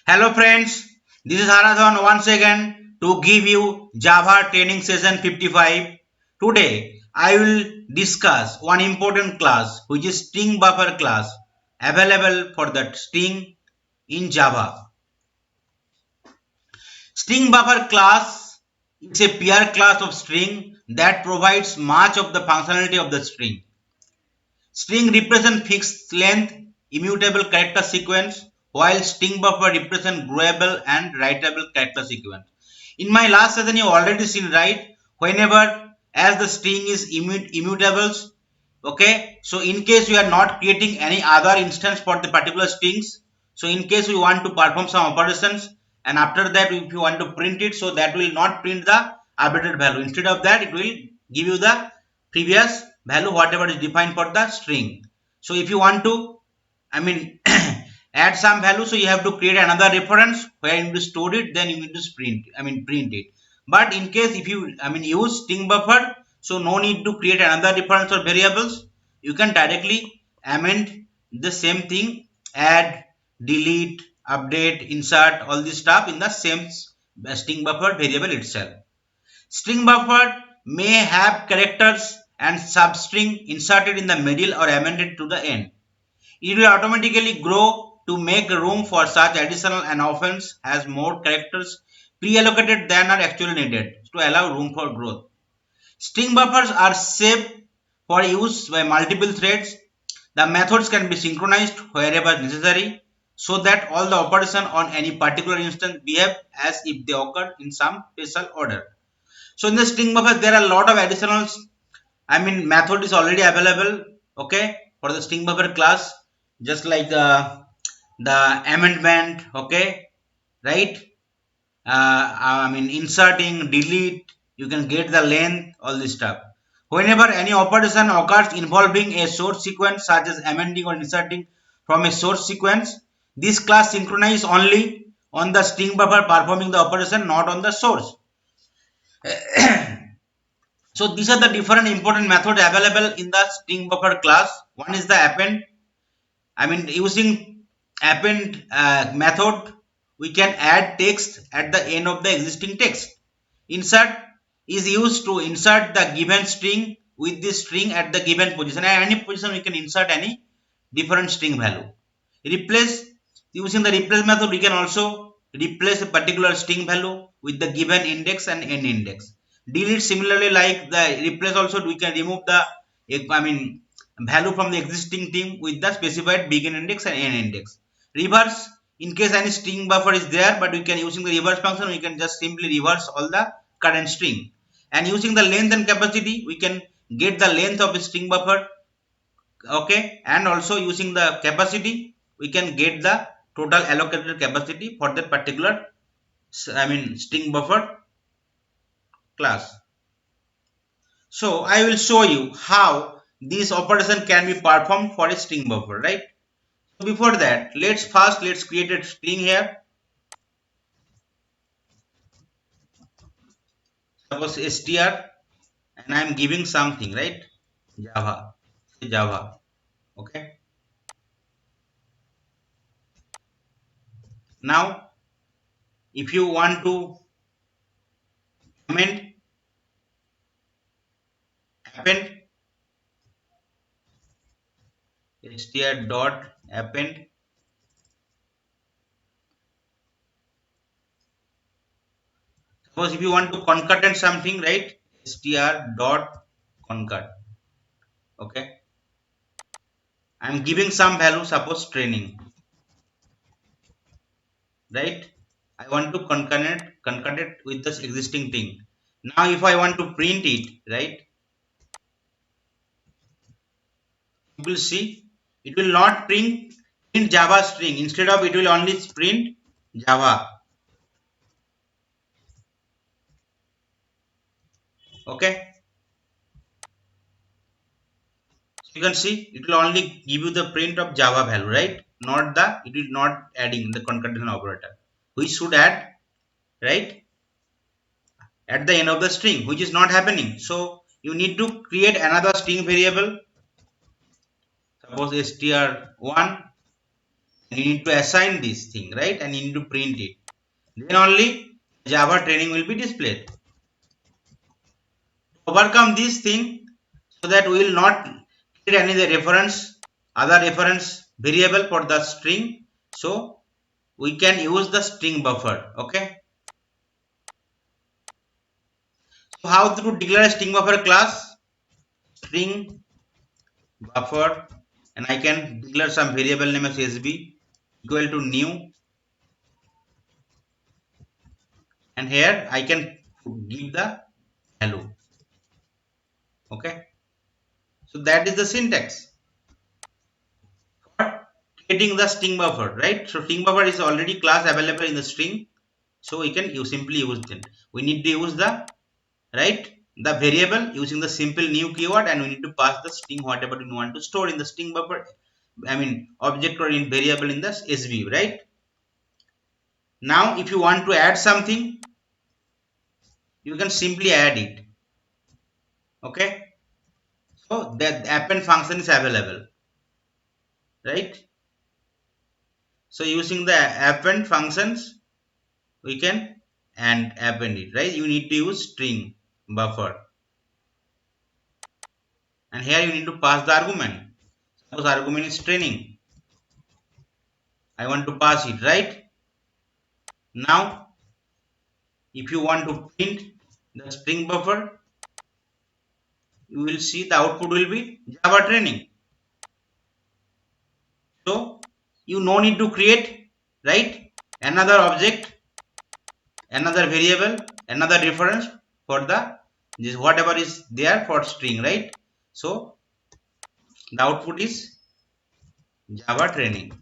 Hello friends, this is Haradhan once again to give you Java training session 55. Today I will discuss one important class which is StringBuffer class available for that string in Java. StringBuffer class is a peer class of string that provides much of the functionality of the string. String represent fixed length, immutable character sequence, while string buffer represent growable and writable character sequence. In my last session, you already seen, right? Whenever as the string is immutables, okay. So in case we are not creating any other instance for the particular strings, so in case we want to perform some operations, and after that if you want to print it, so that will not print the arbitrary value. Instead of that, it will give you the previous value whatever is defined for the string. So if you want to add some value, so you have to create another reference where you need to store it, then you need to print it. But in case if you use string buffer, so no need to create another reference or variables. You can directly amend the same thing, add, delete, update, insert, all this stuff in the same string buffer variable itself. String buffer may have characters and substring inserted in the middle or amended to the end. It will automatically grow to make room for such additional and often has more characters pre-allocated than are actually needed to allow room for growth. String buffers are safe for use by multiple threads. The methods can be synchronized wherever necessary so that all the operations on any particular instance behave as if they occur in some special order. So in the string buffer, there are a lot of additional method is already available, okay, for the string buffer class, just like the amendment, okay, right? Inserting, delete, you can get the length, all this stuff. Whenever any operation occurs involving a source sequence such as amending or inserting from a source sequence, this class synchronizes only on the string buffer performing the operation, not on the source. So these are the different important methods available in the string buffer class. One is the append. Using append method, we can add text at the end of the existing text. Insert is used to insert the given string with this string at the given position. At any position, we can insert any different string value. Replace, using the replace method, we can also replace a particular string value with the given index and end index. Delete, similarly like the replace, also we can remove the value from the existing string with the specified begin index and end index. Reverse, in case any string buffer is there, but we can, using the reverse function, we can just simply reverse all the current string. And using the length and capacity, we can get the length of a string buffer, okay, and also using the capacity, we can get the total allocated capacity for that particular string buffer class. So I will show you how this operation can be performed for a string buffer, right? So before that, let's create a string here. Suppose str, and I am giving something, right? Java, okay. Now if you want to amend, append str dot append, suppose if you want to concatenate something, right? Str dot concat, okay. I am giving some value, suppose training, right? I want to concatenate with this existing thing. Now if I want to print it, right, you will see it will not print Java string. Instead of, it will only print Java, okay. So you can see it will only give you the print of Java value, right? Not the, it is not adding the concatenation operator, which should add, right, at the end of the string, which is not happening. So you need to create another string variable, suppose str1, and you need to assign this thing, right? And you need to print it. Then only Java training will be displayed. To overcome this thing, so that we will not create any other reference variable for the string, so we can use the string buffer. Okay. So how to declare a string buffer class? String buffer, and I can declare some variable name as sb equal to new, and here I can give the value. Okay. So that is the syntax for creating the string buffer, right? So string buffer is already class available in the string, so we can simply use it. We need to use the the variable using the simple new keyword, and we need to pass the string whatever we want to store in the string buffer, I mean object or in variable in the SB, right? Now if you want to add something, you can simply add it. Okay. So that append function is available, right? So using the append functions, we can append it, right? You need to use string buffer, and here you need to pass the argument. Suppose argument is training, I want to pass it, right? Now if you want to print the string buffer, you will see the output will be Java training. So you no need to create, right, another object, another variable, another reference for the this whatever is there for string, right? So the output is Java training,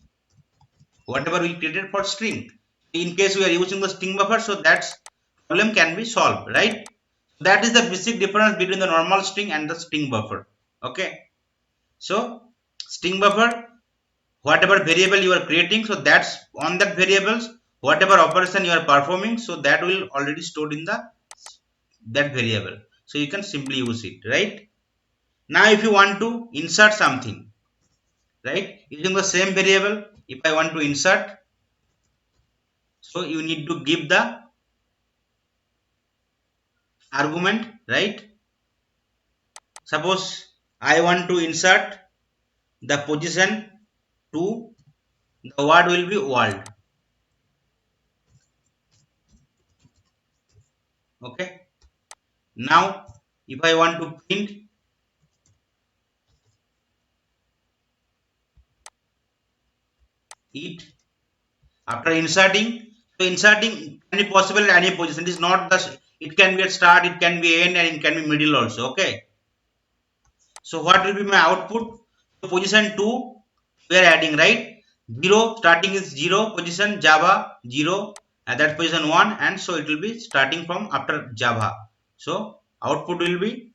whatever we created for string. In case we are using the string buffer, so that problem can be solved, right? That is the basic difference between the normal string and the string buffer. Okay. So string buffer, whatever variable you are creating, so that's on that variables, whatever operation you are performing, so that will already stored in the that variable, so you can simply use it, right? Now if you want to insert something, right, using the same variable, if I want to insert, so you need to give the argument, right? Suppose I want to insert the position to the word will be world. Okay. Now if I want to print it after inserting, so inserting can be possible at any position. It is not the, it can be at start, it can be end, and it can be middle also. Okay. So what will be my output? So position 2 we are adding, right? 0 starting is 0 position, Java 0, and that position 1, and so it will be starting from after Java. So output will be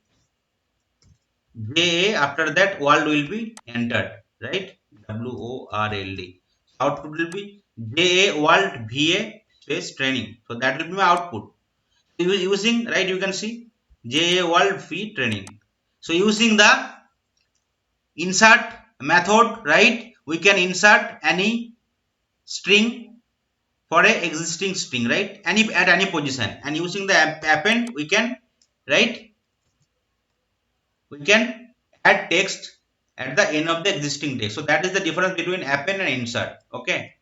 JA, after that world will be entered, right? WORLD. Output will be JA world VA space training. So that will be my output. Using, right, you can see JA world V training. So using the insert method, right, we can insert any string for a existing string, right, any at any position, and using the append we can, right, we can add text at the end of the existing text. So that is the difference between append and insert. Okay.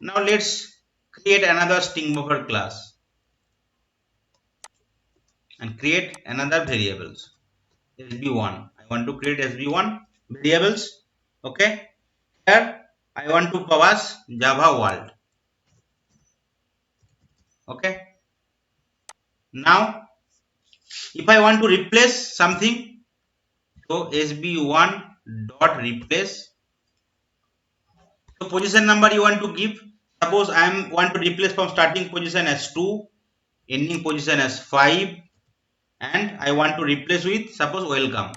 Now let's create another string buffer class and create another variables sb1. I want to create sb1 variables. Okay. Here I want to pass Java world. Okay. Now if I want to replace something, so sb1 dot replace. So position number you want to give. Suppose I want to replace from starting position as 2, ending position as 5, and I want to replace with suppose welcome.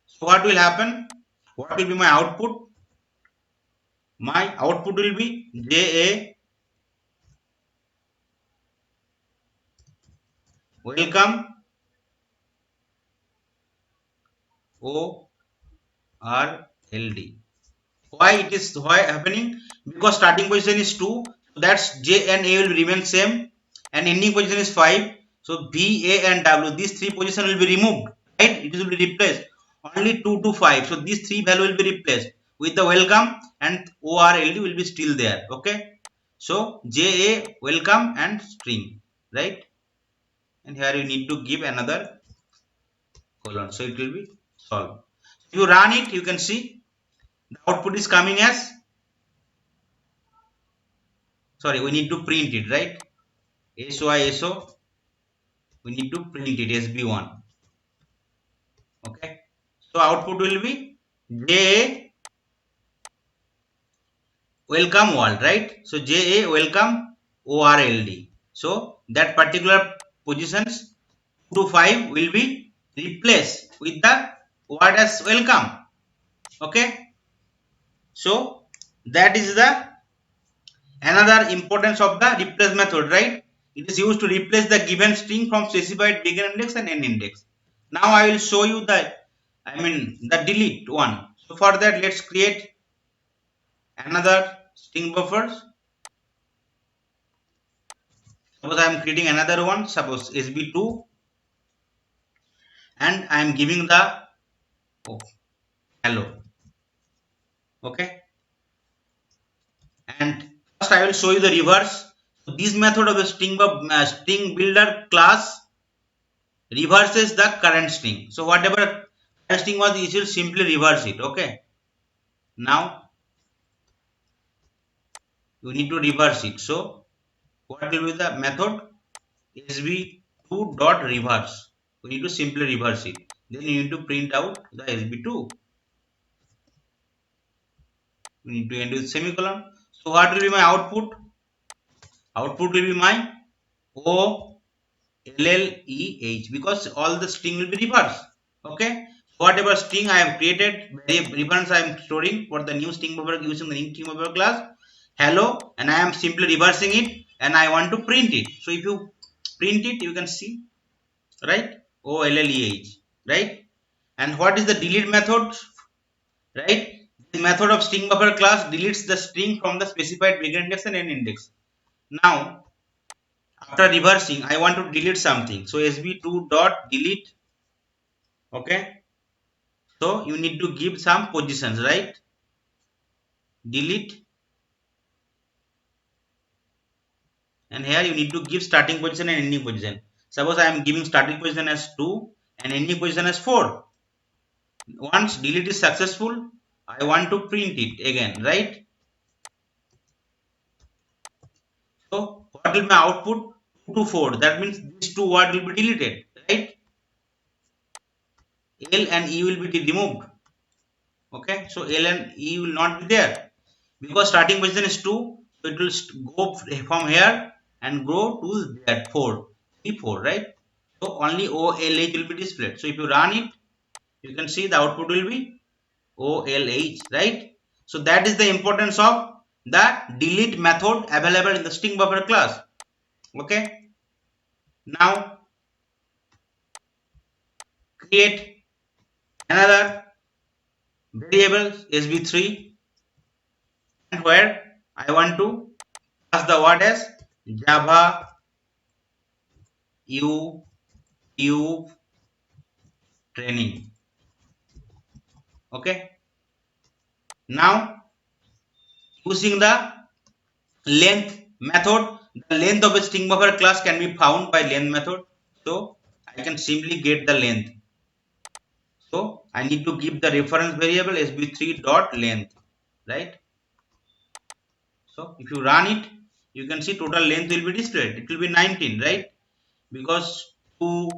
So what will happen? What will be my output? My output will be JA welcome ORLD. Why it is happening? Because starting position is 2, so that's J and A will remain same, and ending position is 5. So B, A and W, these three positions will be removed, right? It will be replaced. Only 2 to 5. So these three value will be replaced with the welcome, and ORLD will be still there. Okay. So JA welcome and string, right? And here you need to give another colon. So it will be solved. If you run it, you can see the output is coming as, sorry, we need to print it, right? SO, we need to print it SB1. Okay. So output will be JA welcome world, right? So JA welcome ORLD. So that particular positions 2 to 5 will be replaced with the word as welcome. Okay. So that is the another importance of the replace method, right? It is used to replace the given string from specified beginIndex and endIndex. Now I will show you the the delete one. So for that, let's create another string buffers. Suppose I am creating another one, suppose SB2, and I am giving the hello. Okay, and first I will show you the reverse. So this method of a string builder class reverses the current string. So whatever current string was, it will simply reverse it. Okay, now you need to reverse it. So what will be the method? SB2 dot reverse. We need to simply reverse it. Then you need to print out the SB2. We need to end with semicolon. So what will be my output? Output will be my OLLEH, because all the string will be reversed. Okay. Whatever string I have created, reference I am storing for the new string buffer using the new string buffer class, hello, and I am simply reversing it, and I want to print it. So if you print it, you can see, right? OLLEH, right? And what is the delete method? Right? The method of string buffer class deletes the string from the specified beginIndex and endIndex. Now, after reversing, I want to delete something. So SB2 dot delete. Okay. So you need to give some positions, right? Delete, and here you need to give starting position and ending position. Suppose I am giving starting position as 2 and ending position as 4. Once delete is successful, I want to print it again, right? So what will my output? 2 to 4. That means these two words will be deleted, right? L and E will be removed. Okay, so L and E will not be there because starting position is 2. So it will go from here and go to there 4, 3, 4, right? So only OLH will be displayed. So if you run it, you can see the output will be OLH, right? So that is the importance of the delete method available in the string buffer class. Okay. Now create another variable SB3, and where I want to pass the word as Java U training. Okay. Now using the length method, the length of a string buffer class can be found by length method. So I can simply get the length. So I need to give the reference variable sb3 dot length, right? So if you run it, you can see total length will be displayed. It will be 19, right? Because 2,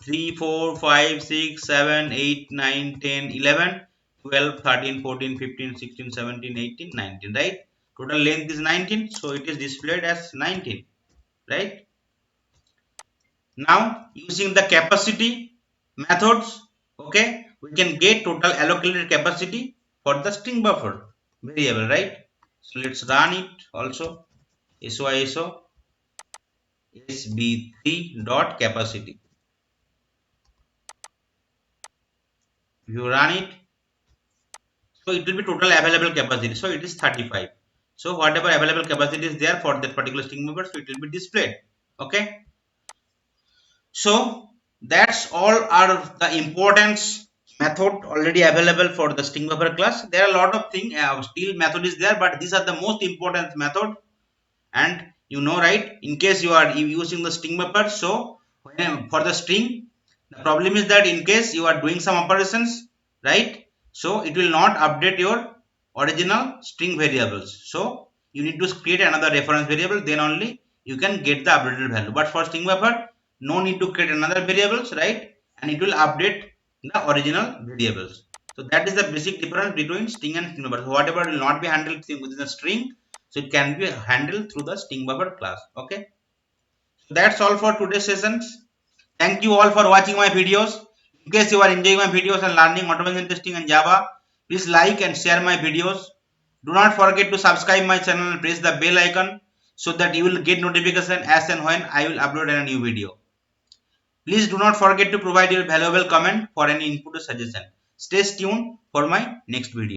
3, 4, 5, 6, 7, 8, 9, 10, 11, 12, 13, 14, 15, 16, 17, 18, 19, right? Total length is 19, so it is displayed as 19, right? Now using the capacity methods, okay, we can get total allocated capacity for the string buffer variable, right? So let's run it also. So sb3 dot capacity. If you run it, so it will be total available capacity. So it is 35. So whatever available capacity is there for that particular StringBuffer, so it will be displayed. Okay. So that's all are the importance method already available for the StringBuffer class. There are a lot of things. Still method is there, but these are the most important method. And you know, right? In case you are using the StringBuffer, so for the string, the problem is that in case you are doing some operations, right? So it will not update your original string variables. So you need to create another reference variable, then only you can get the updated value. But for StringBuffer, no need to create another variables, right? And it will update the original variables. So that is the basic difference between string and StringBuffer. So whatever will not be handled within the string, so it can be handled through the StringBuffer class. Okay. So that's all for today's sessions. Thank you all for watching my videos. In case you are enjoying my videos and learning automation testing and Java, please like and share my videos. Do not forget to subscribe my channel and press the bell icon so that you will get notification as and when I will upload a new video. Please do not forget to provide your valuable comment for any input or suggestion. Stay tuned for my next video.